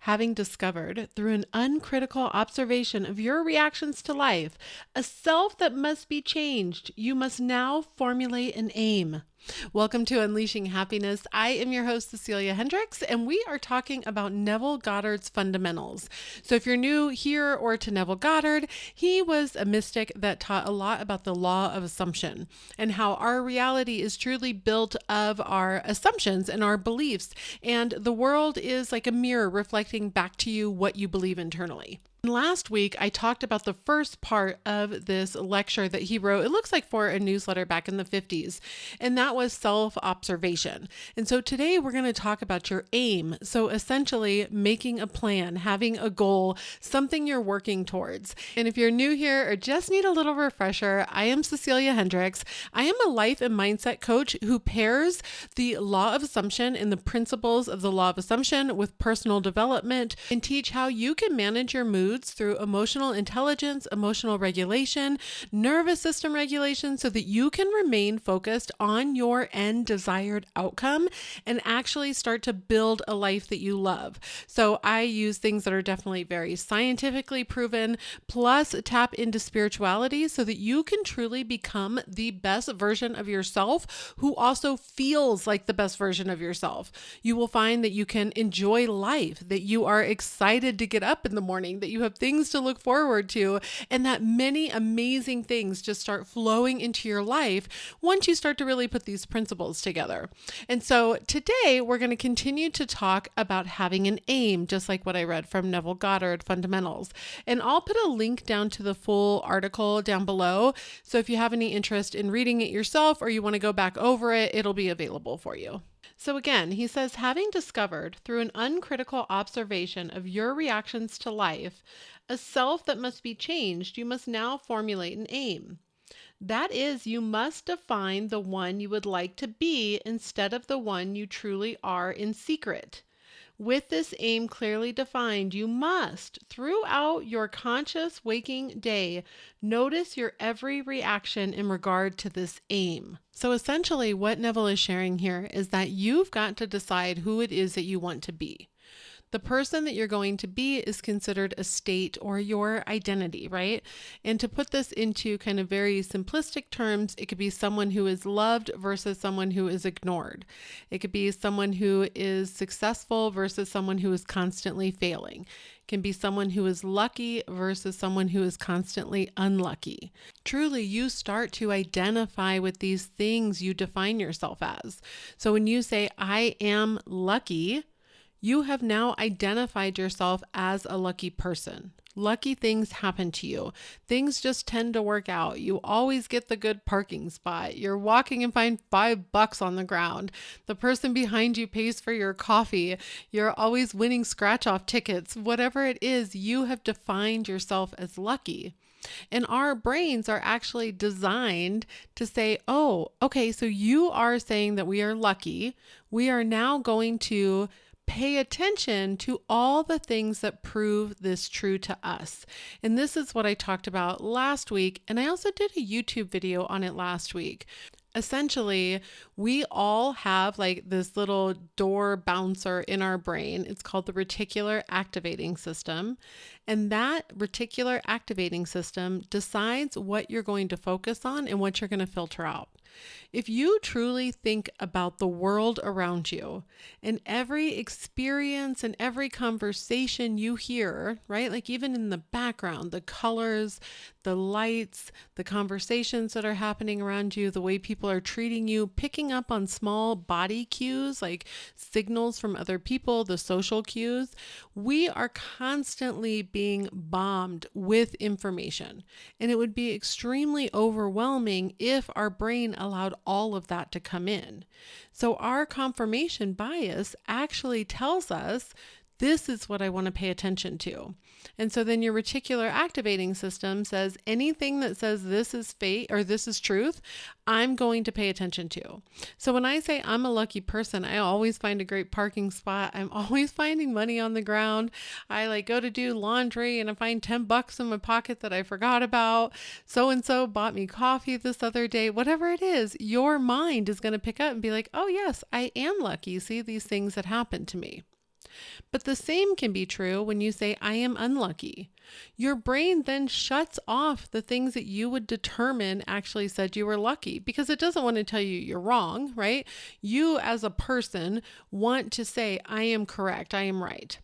having discovered through an uncritical observation of your reactions to life a self that must be changed, you must now formulate an aim. Welcome to Unleashing Happiness. I am your host, Cecilia Hendricks, and we are talking about Neville Goddard's fundamentals. So if you're new here or to Neville Goddard, he was a mystic that taught a lot about the law of assumption and how our reality is truly built of our assumptions and our beliefs. And the world is like a mirror reflecting back to you what you believe internally. Last week, I talked about the first part of this lecture that he wrote, it looks like for a newsletter back in the 50s, and that was self-observation. And so today we're going to talk about your aim. So essentially making a plan, having a goal, something you're working towards. And if you're new here or just need a little refresher, I am Cecilia Hendricks. I am a life and mindset coach who pairs the law of assumption and the principles of the law of assumption with personal development and teach how you can manage your moods through emotional intelligence, emotional regulation, nervous system regulation, so that you can remain focused on your end desired outcome and actually start to build a life that you love. So I use things that are definitely very scientifically proven, plus tap into spirituality so that you can truly become the best version of yourself who also feels like the best version of yourself. You will find that you can enjoy life, that you are excited to get up in the morning, that you have things to look forward to, and that many amazing things just start flowing into your life once you start to really put these principles together. And so today we're going to continue to talk about having an aim, just like what I read from Neville Goddard, Fundamentals. And I'll put a link down to the full article down below. So if you have any interest in reading it yourself or you want to go back over it, it'll be available for you. So again, he says, having discovered through an uncritical observation of your reactions to life, a self that must be changed, you must now formulate an aim. That is, you must define the one you would like to be instead of the one you truly are in secret. With this aim clearly defined, you must, throughout your conscious waking day, notice your every reaction in regard to this aim. So essentially what Neville is sharing here is that you've got to decide who it is that you want to be. The person that you're going to be is considered a state or your identity, right? And to put this into kind of very simplistic terms, it could be someone who is loved versus someone who is ignored. It could be someone who is successful versus someone who is constantly failing. It can be someone who is lucky versus someone who is constantly unlucky. Truly, you start to identify with these things you define yourself as. So when you say, I am lucky, you have now identified yourself as a lucky person. Lucky things happen to you. Things just tend to work out. You always get the good parking spot. You're walking and find $5 on the ground. The person behind you pays for your coffee. You're always winning scratch-off tickets. Whatever it is, you have defined yourself as lucky. And our brains are actually designed to say, oh, okay, so you are saying that we are lucky. We are now going to pay attention to all the things that prove this true to us. And this is what I talked about last week. And I also did a YouTube video on it last week. Essentially, we all have like this little door bouncer in our brain. It's called the reticular activating system. And that reticular activating system decides what you're going to focus on and what you're going to filter out. If you truly think about the world around you and every experience and every conversation you hear, right? Like even in the background, the colors, the lights, the conversations that are happening around you, the way people are treating you, picking up on small body cues, like signals from other people, the social cues, we are constantly being bombed with information. And it would be extremely overwhelming if our brain allowed all of that to come in. So our confirmation bias actually tells us this is what I want to pay attention to. And so then your reticular activating system says anything that says this is fate or this is truth, I'm going to pay attention to. So when I say I'm a lucky person, I always find a great parking spot. I'm always finding money on the ground. I go to do laundry and I find $10 in my pocket that I forgot about. So-and-so bought me coffee this other day. Whatever it is, your mind is going to pick up and be like, oh yes, I am lucky. See these things that happened to me. But the same can be true when you say, I am unlucky. Your brain then shuts off the things that you would determine actually said you were lucky, because it doesn't want to tell you you're wrong, right? You as a person want to say, I am correct, I am right.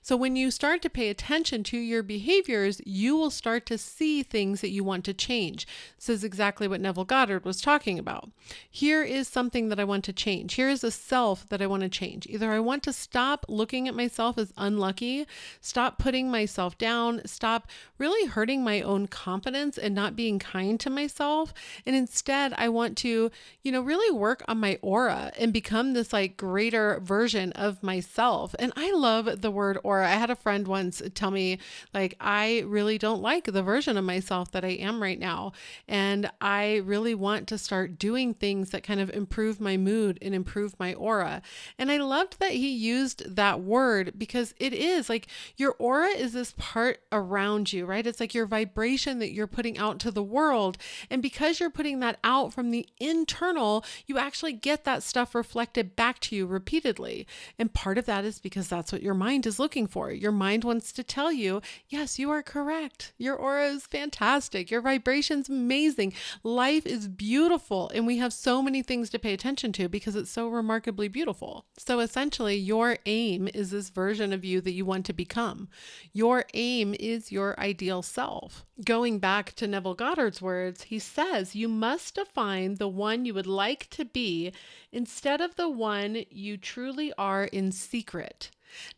So when you start to pay attention to your behaviors, you will start to see things that you want to change. This is exactly what Neville Goddard was talking about. Here is something that I want to change. Here is a self that I want to change. Either I want to stop looking at myself as unlucky, stop putting myself down, stop really hurting my own confidence and not being kind to myself. And instead, I want to, really work on my aura and become this like greater version of myself. And I love the word aura. I had a friend once tell me, like, I really don't like the version of myself that I am right now. And I really want to start doing things that kind of improve my mood and improve my aura. And I loved that he used that word, because it is like your aura is this part around you, right? It's like your vibration that you're putting out to the world. And because you're putting that out from the internal, you actually get that stuff reflected back to you repeatedly. And part of that is because that's what your mind is looking for. Your mind wants to tell you, yes, you are correct. Your aura is fantastic. Your vibration's amazing. Life is beautiful. And we have so many things to pay attention to because it's so remarkably beautiful. So essentially, your aim is this version of you that you want to become. Your aim is your ideal self. Going back to Neville Goddard's words, he says, you must define the one you would like to be instead of the one you truly are in secret.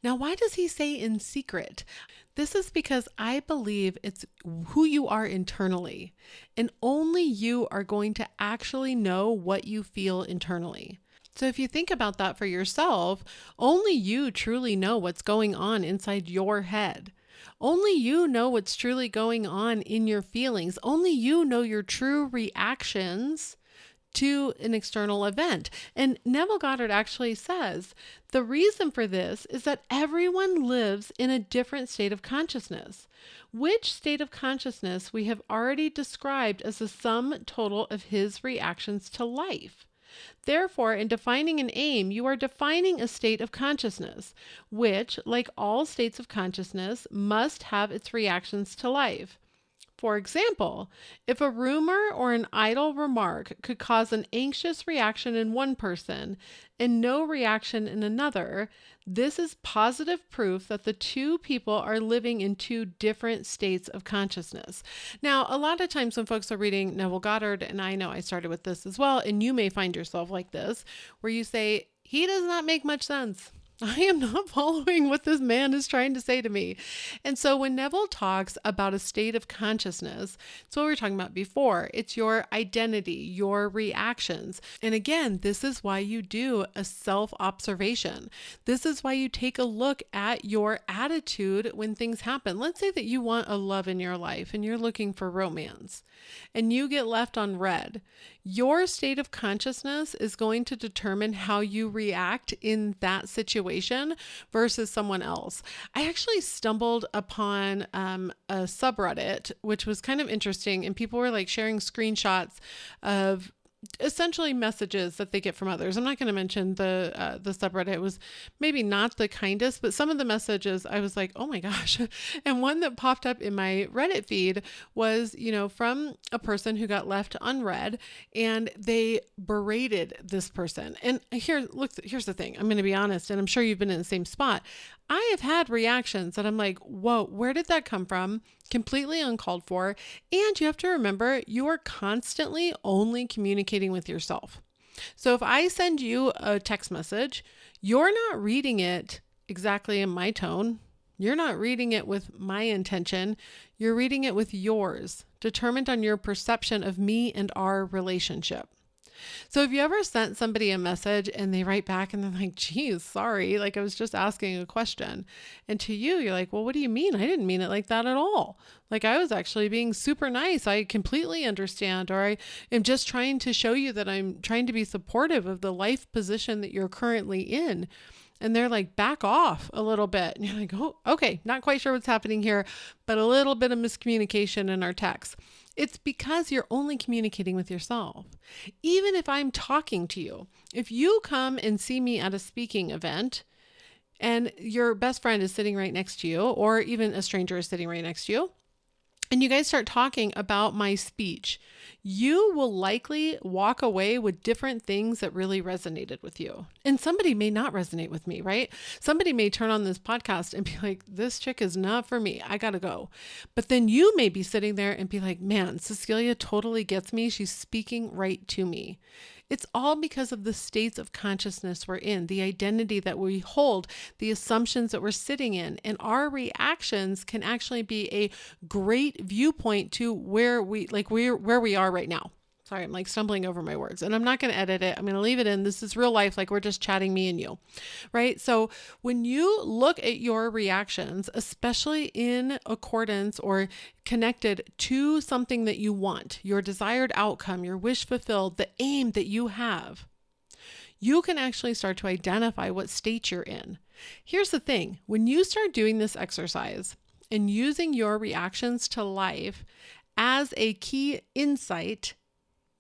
Now, why does he say in secret? This is because I believe it's who you are internally, and only you are going to actually know what you feel internally. So if you think about that for yourself, only you truly know what's going on inside your head. Only you know what's truly going on in your feelings. Only you know your true reactions to an external event. And Neville Goddard actually says the reason for this is that everyone lives in a different state of consciousness, which state of consciousness we have already described as the sum total of his reactions to life. Therefore, in defining an aim, you are defining a state of consciousness, which, like all states of consciousness, must have its reactions to life. For example, if a rumor or an idle remark could cause an anxious reaction in one person and no reaction in another, this is positive proof that the two people are living in two different states of consciousness. Now, a lot of times when folks are reading Neville Goddard, and I know I started with this as well, and you may find yourself like this, where you say, he does not make much sense. I am not following what this man is trying to say to me. And so when Neville talks about a state of consciousness, it's what we were talking about before. It's your identity, your reactions. And again, this is why you do a self-observation. This is why you take a look at your attitude when things happen. Let's say that you want a love in your life and you're looking for romance and you get left on red. Your state of consciousness is going to determine how you react in that situation versus someone else. I actually stumbled upon a subreddit, which was kind of interesting, and people were like sharing screenshots of essentially messages that they get from others. I'm not going to mention the subreddit. It was maybe not the kindest, but some of the messages I was like, oh my gosh. And one that popped up in my Reddit feed was, from a person who got left unread, and they berated this person. And here's the thing. I'm going to be honest, and I'm sure you've been in the same spot. I have had reactions that I'm like, whoa, where did that come from? Completely uncalled for. And you have to remember, you are constantly only communicating with yourself. So if I send you a text message, you're not reading it exactly in my tone. You're not reading it with my intention. You're reading it with yours, determined on your perception of me and our relationship. So have you ever sent somebody a message and they write back and they're like, geez, sorry, like I was just asking a question. And to you, you're like, well, what do you mean? I didn't mean it like that at all. Like I was actually being super nice. I completely understand. Or I am just trying to show you that I'm trying to be supportive of the life position that you're currently in. And they're like, back off a little bit. And you're like, oh, okay, not quite sure what's happening here, but a little bit of miscommunication in our text. It's because you're only communicating with yourself. Even if I'm talking to you, if you come and see me at a speaking event and your best friend is sitting right next to you, or even a stranger is sitting right next to you, and you guys start talking about my speech, you will likely walk away with different things that really resonated with you. And somebody may not resonate with me, right? Somebody may turn on this podcast and be like, this chick is not for me. I got to go. But then you may be sitting there and be like, man, Cecilia totally gets me. She's speaking right to me. It's all because of the states of consciousness we're in, the identity that we hold, the assumptions that we're sitting in, and our reactions can actually be a great viewpoint to where we are right now. Sorry, I'm like stumbling over my words, and I'm not going to edit it. I'm going to leave it in. This is real life, like we're just chatting, me and you, right? So when you look at your reactions, especially in accordance or connected to something that you want, your desired outcome, your wish fulfilled, the aim that you have, you can actually start to identify what state you're in. Here's the thing. When you start doing this exercise and using your reactions to life as a key insight,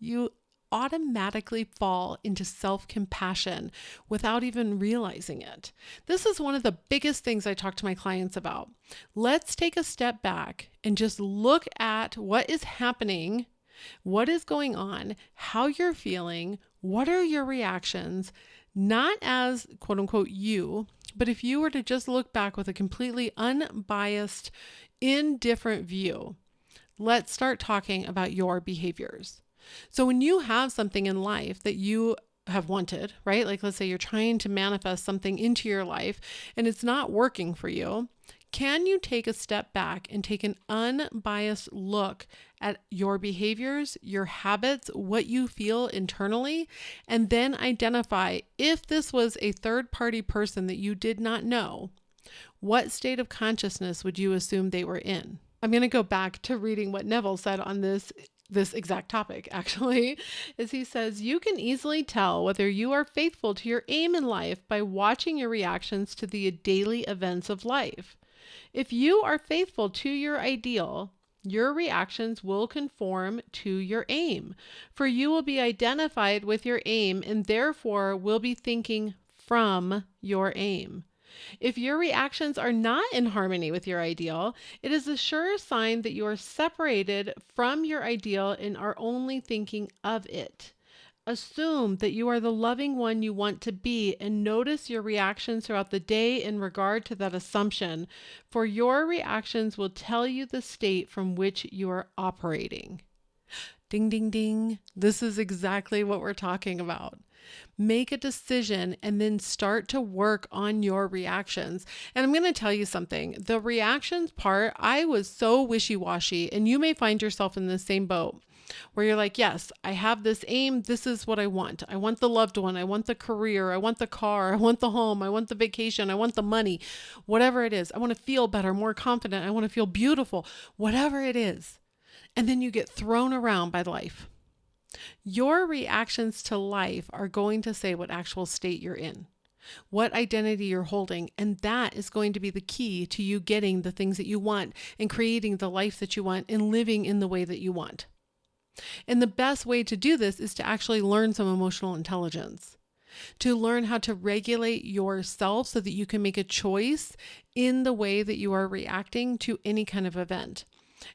you automatically fall into self-compassion without even realizing it. This is one of the biggest things I talk to my clients about. Let's take a step back and just look at what is happening, what is going on, how you're feeling, what are your reactions, not as quote unquote you, but if you were to just look back with a completely unbiased, indifferent view, let's start talking about your behaviors. So when you have something in life that you have wanted, right? Like let's say you're trying to manifest something into your life and it's not working for you. Can you take a step back and take an unbiased look at your behaviors, your habits, what you feel internally, and then identify if this was a third-party person that you did not know, what state of consciousness would you assume they were in? I'm going to go back to reading what Neville said on this exact topic, actually, is he says, you can easily tell whether you are faithful to your aim in life by watching your reactions to the daily events of life. If you are faithful to your ideal, your reactions will conform to your aim, for you will be identified with your aim and therefore will be thinking from your aim. If your reactions are not in harmony with your ideal, it is a sure sign that you are separated from your ideal and are only thinking of it. Assume that you are the loving one you want to be and notice your reactions throughout the day in regard to that assumption, for your reactions will tell you the state from which you are operating. Ding, ding, ding. This is exactly what we're talking about. Make a decision and then start to work on your reactions. And I'm going to tell you something. The reactions part, I was so wishy-washy, and you may find yourself in the same boat where you're like, yes, I have this aim. This is what I want. I want the loved one. I want the career. I want the car. I want the home. I want the vacation. I want the money, whatever it is. I want to feel better, more confident. I want to feel beautiful, whatever it is. And then you get thrown around by life. Your reactions to life are going to say what actual state you're in, what identity you're holding, and that is going to be the key to you getting the things that you want and creating the life that you want and living in the way that you want. And the best way to do this is to actually learn some emotional intelligence, to learn how to regulate yourself so that you can make a choice in the way that you are reacting to any kind of event.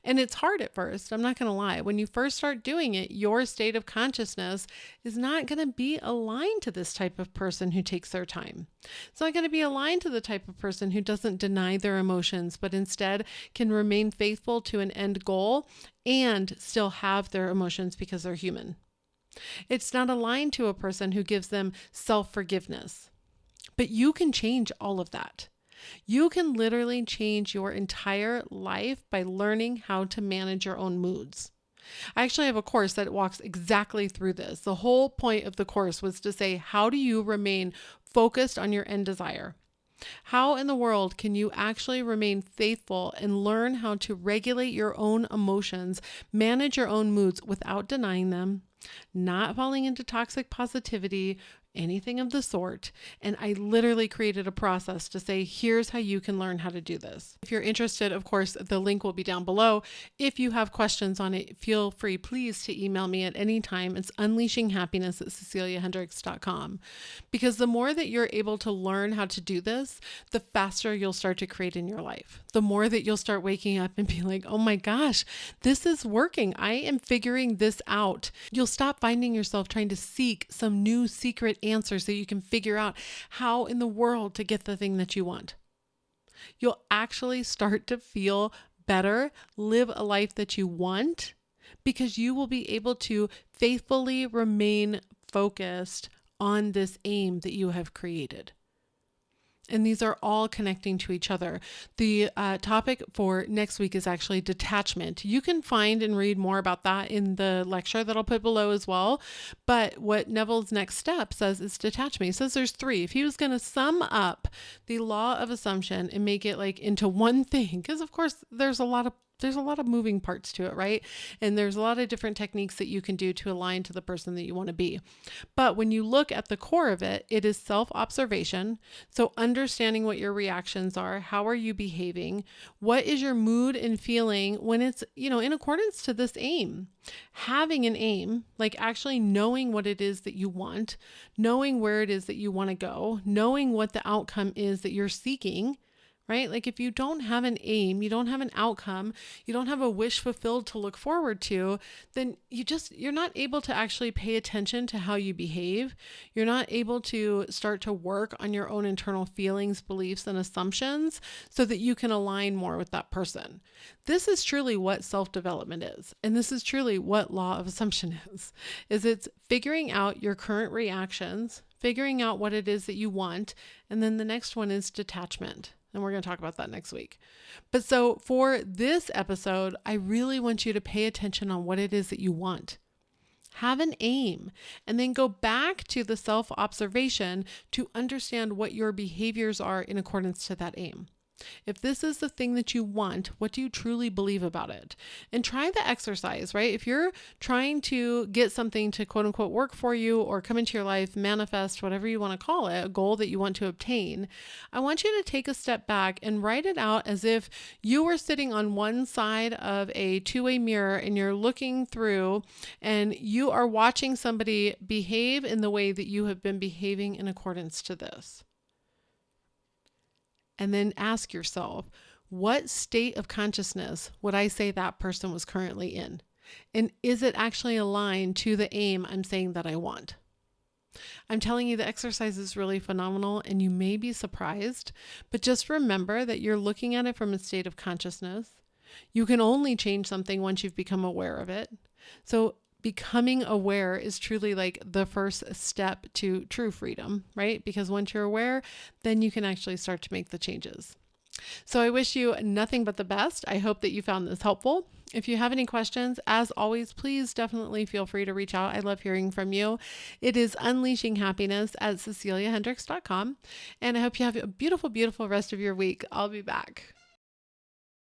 And it's hard at first, I'm not going to lie. When you first start doing it, your state of consciousness is not going to be aligned to this type of person who takes their time. It's not going to be aligned to the type of person who doesn't deny their emotions, but instead can remain faithful to an end goal and still have their emotions because they're human. It's not aligned to a person who gives them self-forgiveness. But you can change all of that. You can literally change your entire life by learning how to manage your own moods. I actually have a course that walks exactly through this. The whole point of the course was to say, how do you remain focused on your end desire? How in the world can you actually remain faithful and learn how to regulate your own emotions, manage your own moods without denying them, not falling into toxic positivity, anything of the sort. And I literally created a process to say, here's how you can learn how to do this. If you're interested, of course, the link will be down below. If you have questions on it, feel free, please, to email me at any time. It's unleashinghappiness@ceciliahendricks.com. Because the more that you're able to learn how to do this, the faster you'll start to create in your life. The more that you'll start waking up and be like, oh my gosh, this is working. I am figuring this out. You'll stop finding yourself trying to seek some new secret answers so you can figure out how in the world to get the thing that you want. You'll actually start to feel better, live a life that you want, because you will be able to faithfully remain focused on this aim that you have created. And these are all connecting to each other. The topic for next week is actually detachment. You can find and read more about that in the lecture that I'll put below as well. But what Neville's next step says is detachment. He says there's 3. If he was going to sum up the law of assumption and make it like into one thing, because of course there's a lot of moving parts to it, right? And there's a lot of different techniques that you can do to align to the person that you want to be. But when you look at the core of it, it is self-observation. So understanding what your reactions are, how are you behaving? What is your mood and feeling when it's, in accordance to this aim? Having an aim, like actually knowing what it is that you want, knowing where it is that you want to go, knowing what the outcome is that you're seeking, right? Like if you don't have an aim, you don't have an outcome, you don't have a wish fulfilled to look forward to, then you're not able to actually pay attention to how you behave. You're not able to start to work on your own internal feelings, beliefs, and assumptions so that you can align more with that person. This is truly what self-development is. And this is truly what law of assumption is it's figuring out your current reactions, figuring out what it is that you want. And then the next one is detachment. And we're going to talk about that next week. But so for this episode, I really want you to pay attention on what it is that you want. Have an aim, and then go back to the self-observation to understand what your behaviors are in accordance to that aim. If this is the thing that you want, what do you truly believe about it? And try the exercise, right? If you're trying to get something to quote unquote work for you or come into your life, manifest, whatever you want to call it, a goal that you want to obtain, I want you to take a step back and write it out as if you were sitting on one side of a two-way mirror and you're looking through and you are watching somebody behave in the way that you have been behaving in accordance to this. And then ask yourself, what state of consciousness would I say that person was currently in? And is it actually aligned to the aim I'm saying that I want? I'm telling you, the exercise is really phenomenal and you may be surprised, but just remember that you're looking at it from a state of consciousness. You can only change something once you've become aware of it. So becoming aware is truly like the first step to true freedom, right? Because once you're aware, then you can actually start to make the changes. So I wish you nothing but the best. I hope that you found this helpful. If you have any questions, as always, please definitely feel free to reach out. I love hearing from you. It is unleashinghappiness@ceciliahendricks.com. And I hope you have a beautiful, beautiful rest of your week. I'll be back.